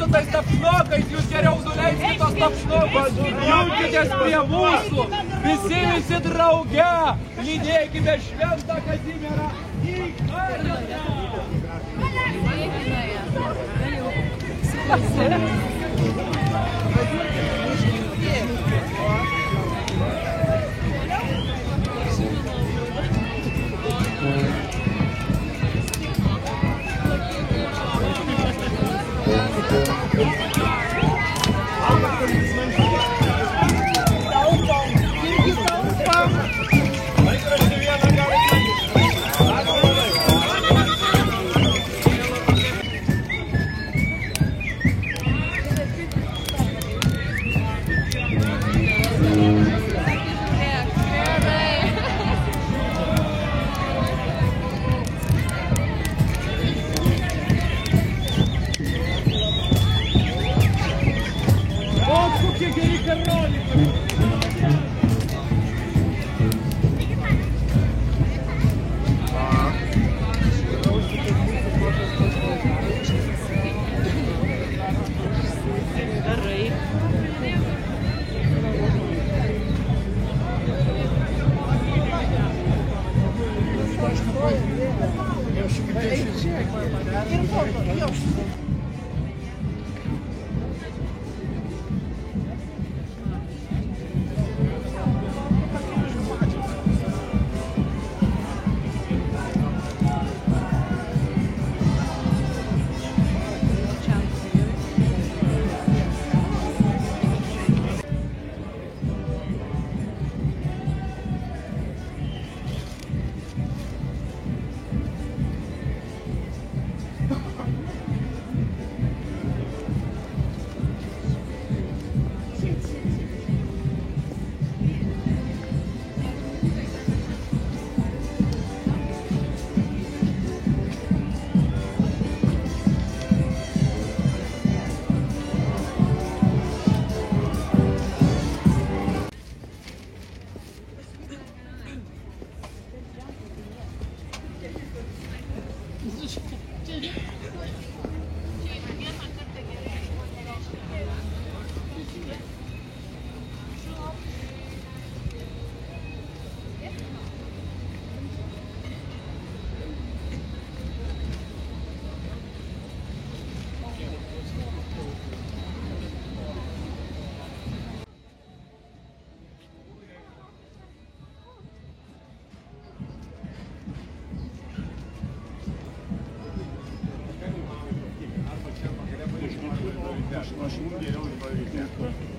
Tais tapšnokais, jūs geriau nuleiskite tos tapšnokus, junkitės prie mūsų, visi drauge, lydėkime šventą Kazimierą į Karmėlę.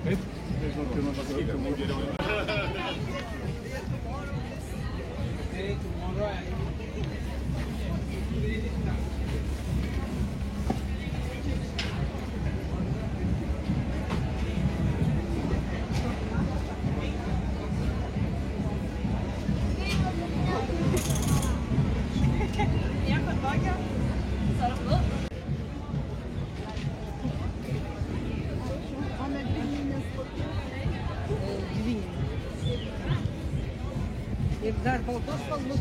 Kaip? Nežinau, pirmą pasakyti, mums geriau. Nieko tokio? Ir dar baltos spalvos.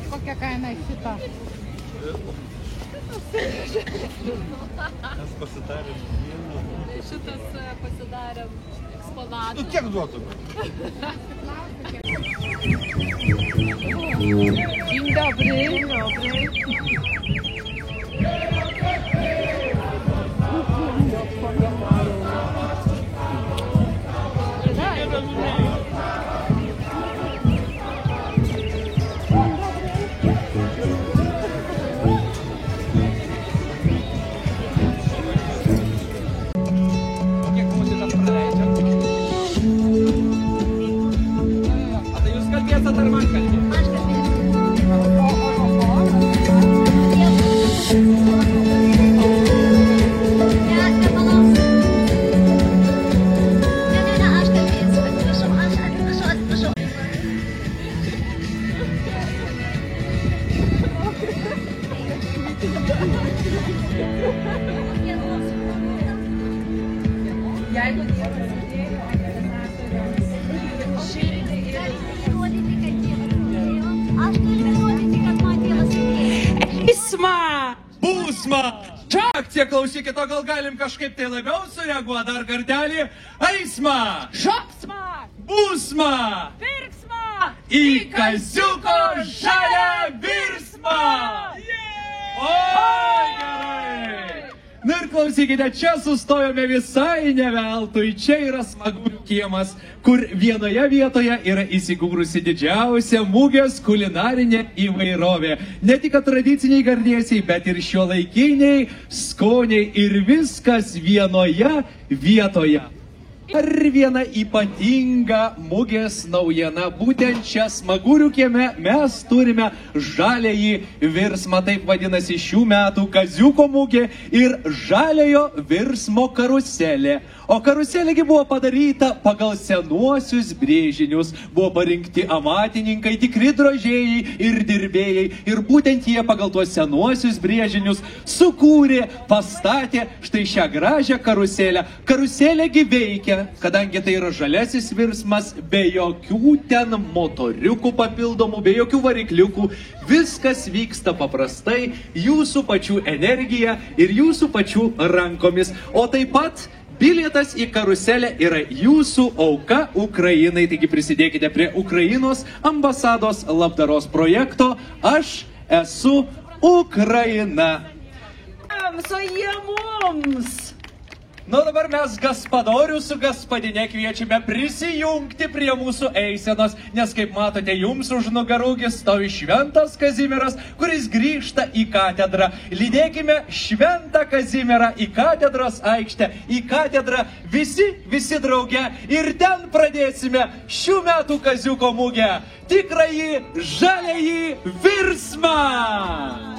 Kokia kaina šita? Mes pasidarėm vieną. Šitas pasidarėm eksponatų. Kiek duotum? Dzień dobry. Dzień dobry. Būsma! Čia akcija, klausykit, o gal galim kažkaip tai labiau sureaguoti dar kartelį? Eisma! Šoksma! Būsma! Pirksma! Į kaziuko žalią virsmą! Oi, gerai! Na ir klausykite, čia sustojome visai ne veltui. Čia yra Smagurių kiemas, kur vienoje vietoje yra įsikūrusi didžiausia mugės kulinarinė įvairovė. Ne tik tradiciniai gardėsiai, bet ir šiuolaikiniai skoniai ir viskas vienoje vietoje. Dar viena ypatinga mugės naujiena. Būtent čia Smagurių kieme mes turime žaliąjį virsmą, taip vadinasi šių metų kaziuko mugė ir žaliojo virsmo karuselė. O karuselėgi buvo padaryta pagal senuosius brėžinius. Buvo parinkti amatininkai, tikri drožėjai ir dirbėjai. Ir būtent jie pagal tuos senuosius brėžinius sukūrė, pastatė štai šią gražią karuselę. Karuselėgi veikia, kadangi tai yra žaliasis virsmas, be jokių ten motoriukų papildomų, be jokių varikliukų. Viskas vyksta paprastai, jūsų pačių energija ir jūsų pačių rankomis. O taip pat bilietas į karuselę yra jūsų auka Ukrainai, taigi prisidėkite prie Ukrainos ambasados labdaros projekto Aš esu Ukraina. O jie mums! Nu dabar mes gaspadorių su gaspadinė kviečiame prisijungti prie mūsų eisenos, nes kaip matote, jums už nugarų stovi Šventas Kazimieras, kuris grįžta į katedrą. Lydėkime Šventą Kazimierą į katedros aikštę, į katedrą visi drauge ir ten pradėsime šių metų kaziuko mugę, tikrąjį žaliąjį virsmą!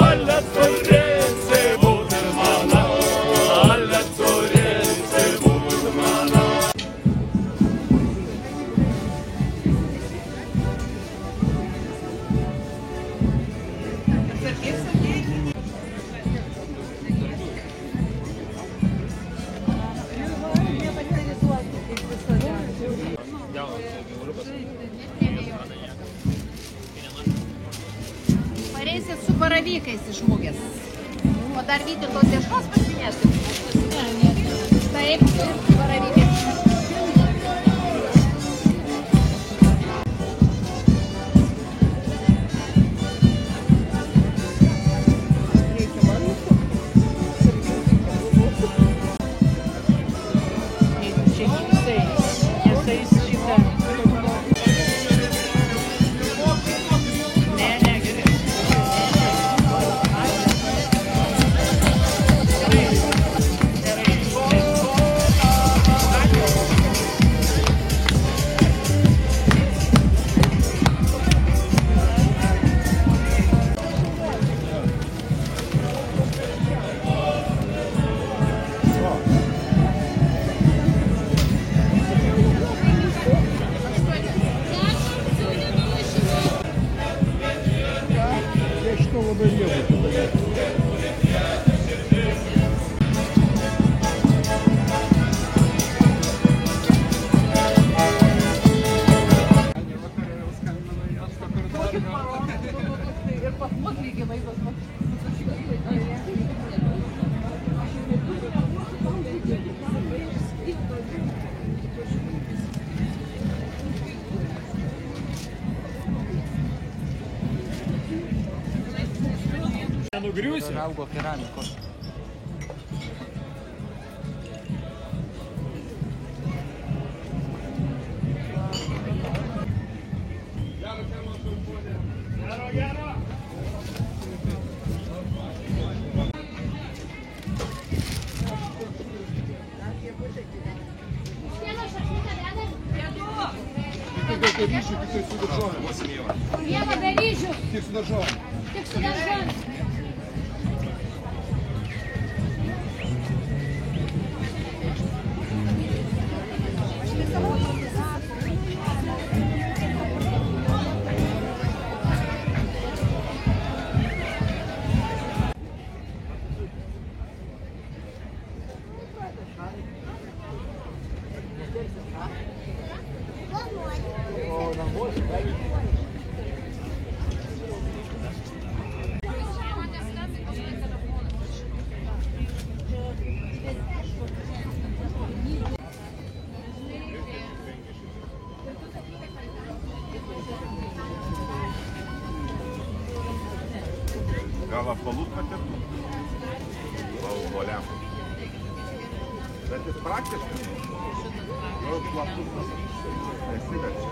Alla Torrense Botemana, alla Torrense Botemana. Pareisit su baravykais iš mugės. O dar vyti tos dešros pasinešti. Taip, su baravykais. Nugriūsi? Augo keramikos. Vieno be ryžių. Tik su daržovėm. Tik su daržovėm. Gal apvalus patirtų? Obuoliam. Bet jis praktiškai. Nu, platus. Nesiverčia.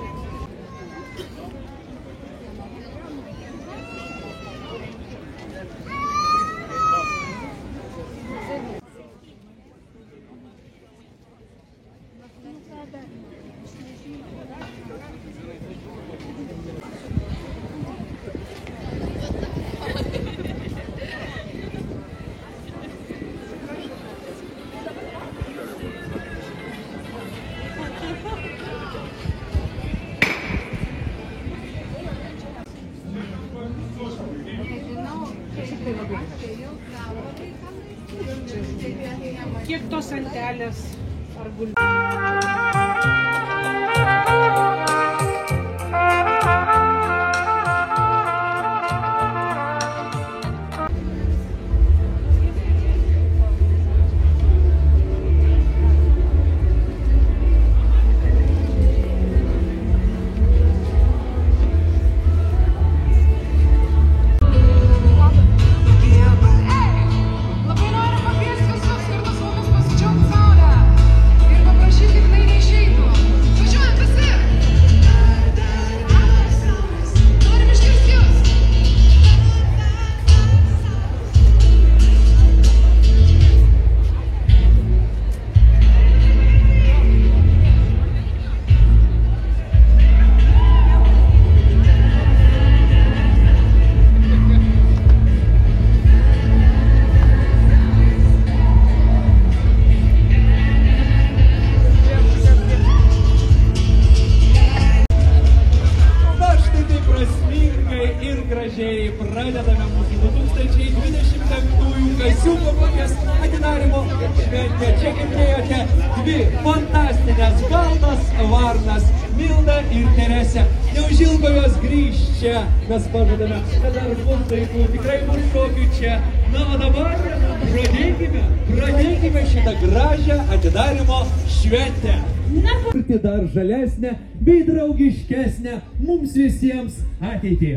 Kiek tos antelės ar gulbės? Labai noriu pakviesti visus ir su mumis pasidžiaugti saulę ir paprašyti, kad tai neišeitų. Kaziuko mugės atidarymo šventė. Čia girdėjote dvi fantastinės baltas varnas, Milda ir Teresė. Neužilgo jos grįž čia, mes pažadame, kad dar bus laikų, tikrai bus šokių čia. Na, o dabar pradėkime šitą gražią atidarymo šventę. Kurti dar žalesnę bei draugiškesnę mums visiems ateitį.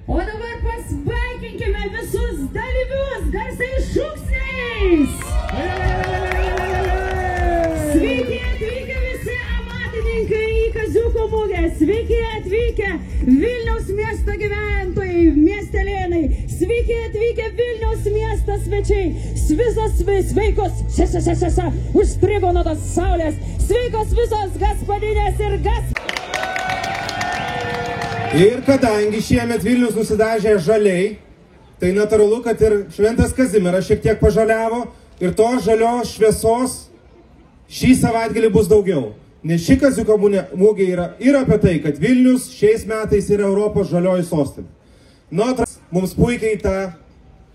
O dabar pasveikinkime visus dalyvius garsiais šūksniais! Sveiki atvykę visi amatininkai į Kaziuko mugę! Sveiki atvykę Vilniaus miesto gyventojai, miestelėnai! Sveiki atvykę Vilniaus miesto svečiai! Visos sveikos, užstrigo nuo tos saulės! Sveikos visos gaspadinės ir Ir kadangi šiemet Vilnius nusidažė žaliai, tai natūralu, kad ir Šventas Kazimieras šiek tiek pažaliavo ir to žalios šviesos šį savaitgalį bus daugiau. Nes ši Kaziuko mugė yra ir apie tai, kad Vilnius šiais metais yra Europos žalioji sostinė. Notras mums puikiai tą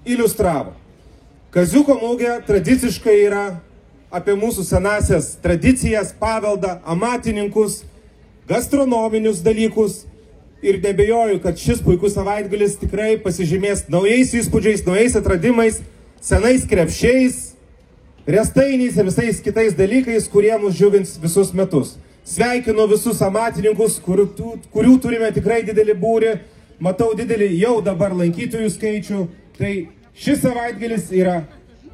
iliustravo. Kaziuko mugė tradiciškai yra apie mūsų senasias tradicijas, paveldą, amatininkus, gastronominius dalykus. Ir nebejoju, kad šis puikus savaitgalis tikrai pasižymės naujais įspūdžiais, naujais atradimais, senais krepšiais, restainiais ir visais kitais dalykais, kurie mus džiugins visus metus. Sveikinu visus amatininkus, kurių turime tikrai didelį būrį, matau didelį jau dabar lankytojų skaičių. Tai šis savaitgalis yra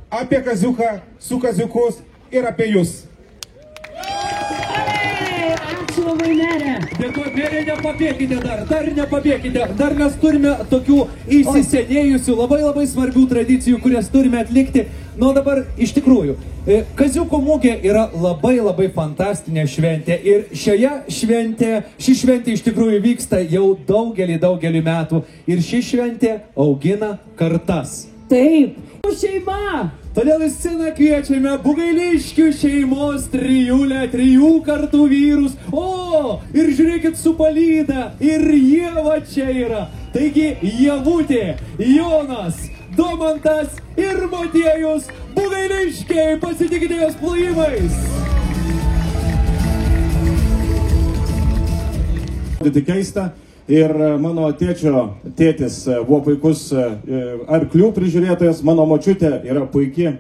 apie Kaziuką, su Kaziukus ir apie jūs. Dėkui, merė, nepabėkite dar nepabėkite. Dar mes turime tokių įsisenėjusių, labai svarbių tradicijų, kurias turime atlikti. Nu, dabar iš tikrųjų, Kaziuko mugė yra labai fantastinė šventė. Ir ši šventė iš tikrųjų vyksta jau daugelį metų. Ir ši šventė augina kartas. Taip, šeima! Todėl į sceną kviečiame Bugailiškių šeimos trijulę, 3 kartų vyrus. O, ir žiūrėkit su palyda, ir Ieva čia yra. Taigi, Ievutė, Jonas, Domantas ir Motiejus, Bugailiškiai, pasitikite jos plojimais. Tai keista. Ir mano tėtis buvo puikus arklių prižiūrėtojas, mano močiutė yra puikiai,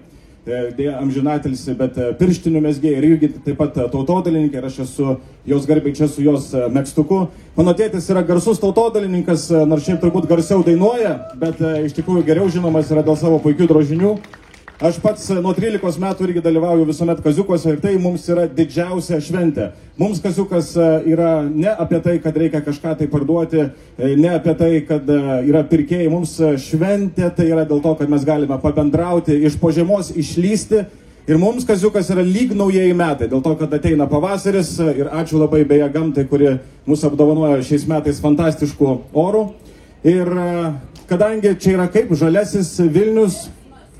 amžinatilsi, bet pirštinių mezgėjai ir irgi taip pat tautodalininkė, ir aš esu jos garbiai čia su jos megztuku. Mano tėtis yra garsus tautodalininkas, nors šiaip turbūt garsiau dainuoja, bet iš tikrųjų geriau žinomas yra dėl savo puikių drožinių. Aš pats nuo 13 metų irgi dalyvauju visuomet Kaziukuose ir tai mums yra didžiausia šventė. Mums Kaziukas yra ne apie tai, kad reikia kažką tai parduoti, ne apie tai, kad yra pirkėjai. Mums šventė tai yra dėl to, kad mes galime pabendrauti, iš po žiemos išlysti. Ir mums Kaziukas yra lyg naujieji metai, dėl to, kad ateina pavasaris. Ir ačiū labai beje gamtai, kuri mūsų apdovanojo šiais metais fantastiškų orų. Ir kadangi čia yra kaip žaliasis Vilnius,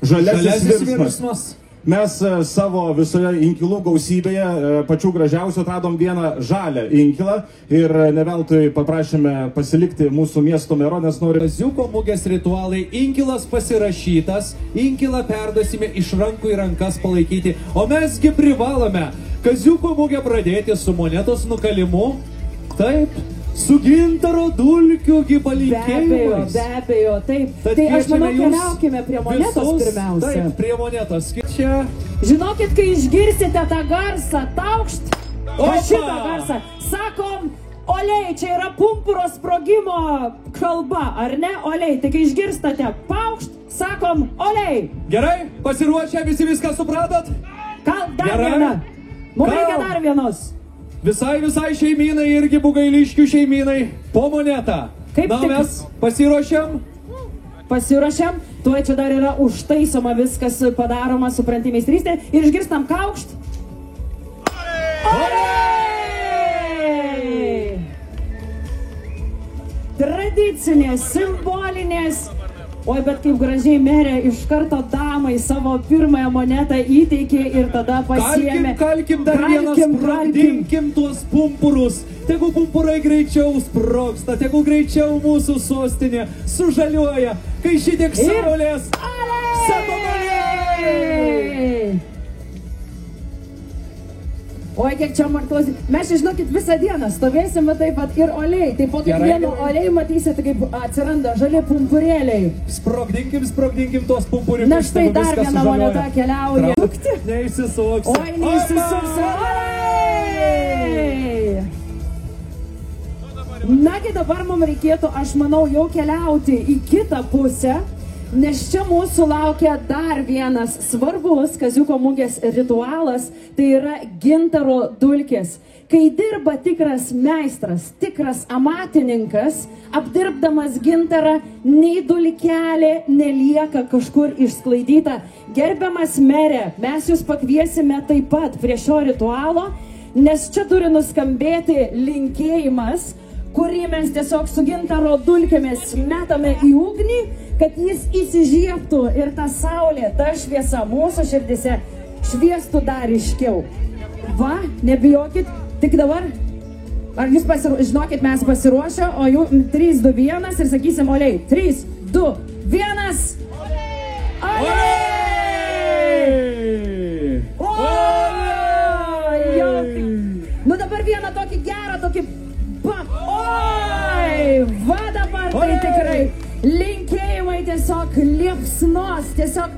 žaliasis virsmas. Mes savo visoje inkilų gausybėje pačių gražiausių atradom vieną žalią inkilą ir neveltui paprašėme pasilikti mūsų miesto mero, nes nori. Kaziuko mugės ritualai, inkilas pasirašytas, inkilą perduosime iš rankų į rankas palaikyti, o mesgi privalome Kaziuko mugę pradėti su monetos nukalimu. Taip. Su gintaro dulkių palinkėjimais. Be abejo, taip. Tai aš manau, keliaukime prie monetos pirmiausia. Taip, prie monetos. Čia. Žinokit, kai išgirsite tą garsą, taukšt, šitą garsą, sakom, oliai, čia yra pumpuro sprogimo kalba, ar ne, oliai. Tai kai išgirstate paukšt, sakom, oliai. Gerai, pasiruošę, visi viską supratot? Dar vieną. Mums reikia dar vienos. Visai šeimynai, irgi Bugailiškių šeimynai, po monetą. Na, mes pasiruošiam? Pasiruošiam. Tuo čia dar yra užtaisoma viskas padaroma, supranti meistrystė. Ir išgirstam kaukšt. Tradicinės, simbolinės. Oi, bet kaip gražiai merė iš karto damai savo pirmąją monetą įteikė ir tada pasiėmė. Kalkim dar vienas, sprogdinkim tuos pumpurus Tegu pumpurai greičiau sprogsta, tegu greičiau mūsų sostinė sužaliuoja, kai šitiek saulės. Oi, kiek čia marklausy. Mes čia, žinokit, visą dieną stovėsim taip pat ir oliai. Tai po kiekvieno oliai matysite, kaip atsiranda žali pumpurėliai. Sprogdinkim tos pumpuriukus. Na štai dar viena moneta keliauja. Neįsisuks. Oi, neįsisuks. Nagi dabar mums reikėtų, aš manau, jau keliauti į kitą pusę. Nes čia mūsų laukia dar vienas svarbus Kaziuko mugės ritualas, tai yra gintaro dulkės. Kai dirba tikras meistras, tikras amatininkas, apdirbdamas gintarą, nei dulkelė nelieka kažkur išsklaidyta. Gerbiamas merė, mes jūs pakviesime taip pat prie šio ritualo, nes čia turi nuskambėti linkėjimas, kurį mes tiesiog su gintaro dulkėmis metame į ugnį, kad jis įsižiebtų ir ta saulė, ta šviesa mūsų širdise šviestų dar ryškiau. Va, nebijokit, tik dabar, ar jūs žinokit, mes pasiruošę, o jau 3, 2, 1 ir sakysim oliai. 3, 2, 1. Oliai! Nu dabar vieną tokį gerą, tokį oi, va dabar tai tikrai linkėjimai tiesiog liepsnos, tiesiog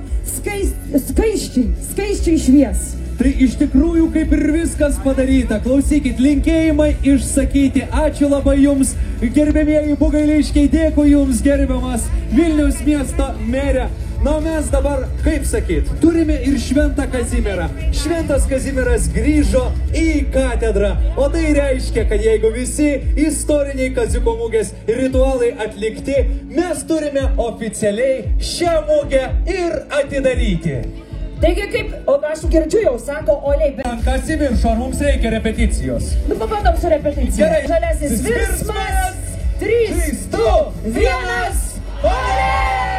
skaiščiai švies. Tai iš tikrųjų kaip ir viskas padaryta. Klausykit, linkėjimai išsakyti. Ačiū labai jums, gerbėmieji Bugailiškiai, dėkui jums, gerbiamas Vilniaus miesto merė. Na, mes dabar, kaip sakyt, turime ir Šventą Kazimierą. Šventas Kazimieras grįžo į katedrą, o tai reiškia, kad jeigu visi istoriniai Kaziuko mugės ritualai atlikti, mes turime oficialiai šią mugę ir atidaryti. Taigi kaip, o aš girdžiu jau, sako oliai, bet... Kazimieršo, ar mums reikia repeticijos? Nu, pabandom su repeticija. Gerai. Žaliasis virsmas. 3, 2, 1. Oliai!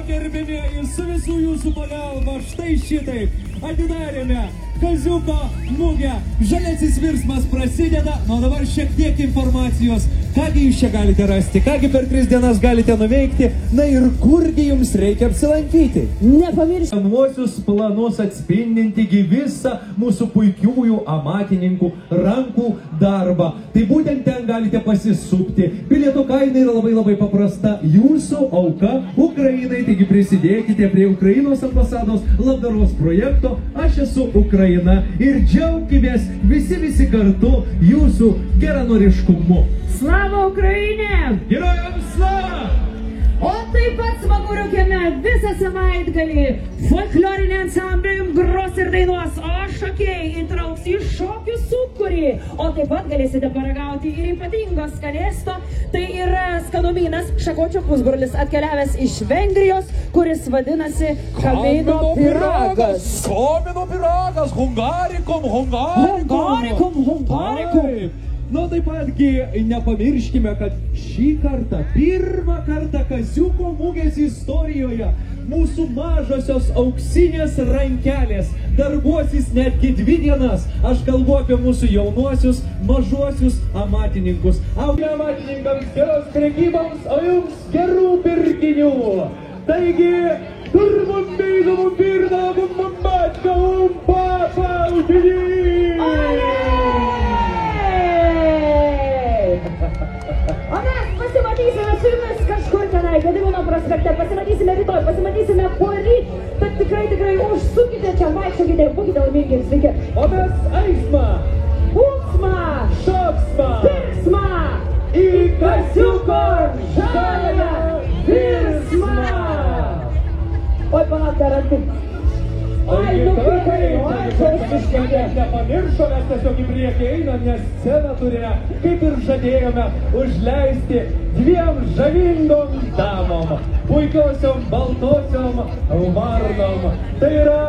Gerbėmieji, su visų jūsų pagalba, štai šitaip atidarėme Kaziuko mugę. Žaliasis virsmas prasideda, o dabar šiek tiek informacijos, kągi jūs čia galite rasti, kągi per 3 dienas galite nuveikti, na ir kurgi jums reikia apsilankyti. Nepamirškite. Senuosius planus atspindinti visą mūsų puikiųjų amatininkų rankų darbą. Tai būtent ten galite pasisupti. Bilieto kaina yra labai paprasta. Jūsų auka Ukrainai, taigi prisidėkite prie Ukrainos ambasados labdaros projekto. Aš esu Ukraina ir džiaukimės visi kartu jūsų geranoriškumu. Slava Ukraine! Herojams slava! O taip pat Smagurių kieme visą savaitgalį folklorinė ansambliai gros ir dainuos, o šokėjai įtrauks į šokių sūkurį. O taip pat galėsite paragauti ir ypatingo skanėsto, tai yra skanumynas šakočio pusbrolis atkeliavęs iš Vengrijos, kuris vadinasi Kamino piragas. Kamino piragas, hungarikum. Nu, taip patgi nepamirškime, kad šį kartą, pirmą kartą Kaziuko mugės istorijoje mūsų mažosios auksinės rankelės darbuosis netgi 2 dienas. Aš kalbu apie mūsų jaunuosius, mažuosius amatininkus. Amatininkams geros prekybams, o jums gerų pirkinių. Taigi, turmum pirda, batka, papa, O mes pasimatysime su jumis kažkur tenai, Gedimino prospekte, pasimatysime rytoj, pasimatysime poryt, tad tikrai užsukite čia, vaikščiokite ir būkite laimingi ir sveiki. O mes eisma, Būksma, šoksma, pirksma, į Kaziuko žaliąją virsmą. Oi, palauk, dar arti. Ai, nepamiršo, mes tiesiog į priekį einam, nes sceną turime, kaip ir žadėjome, užleisti 2 žavingom damom, puikiosiom baltosiom varnom. Tai yra...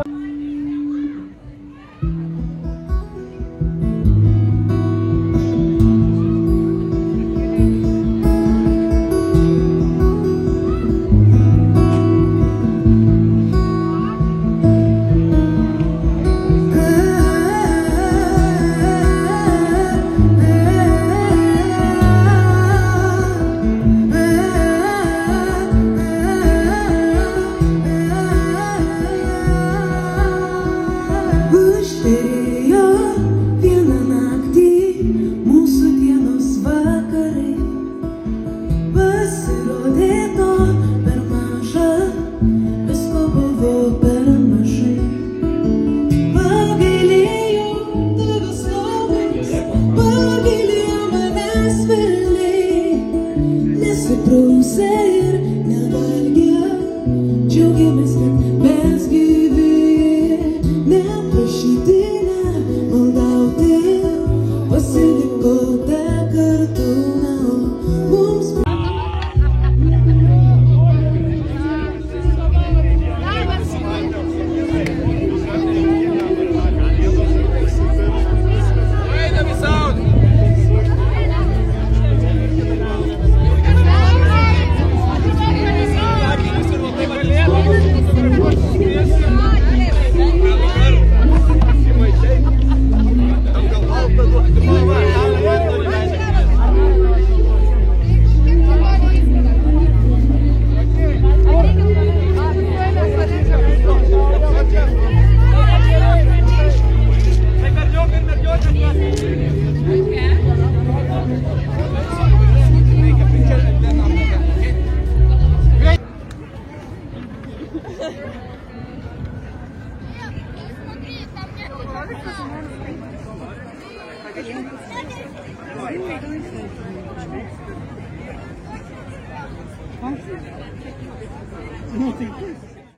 Nu, tai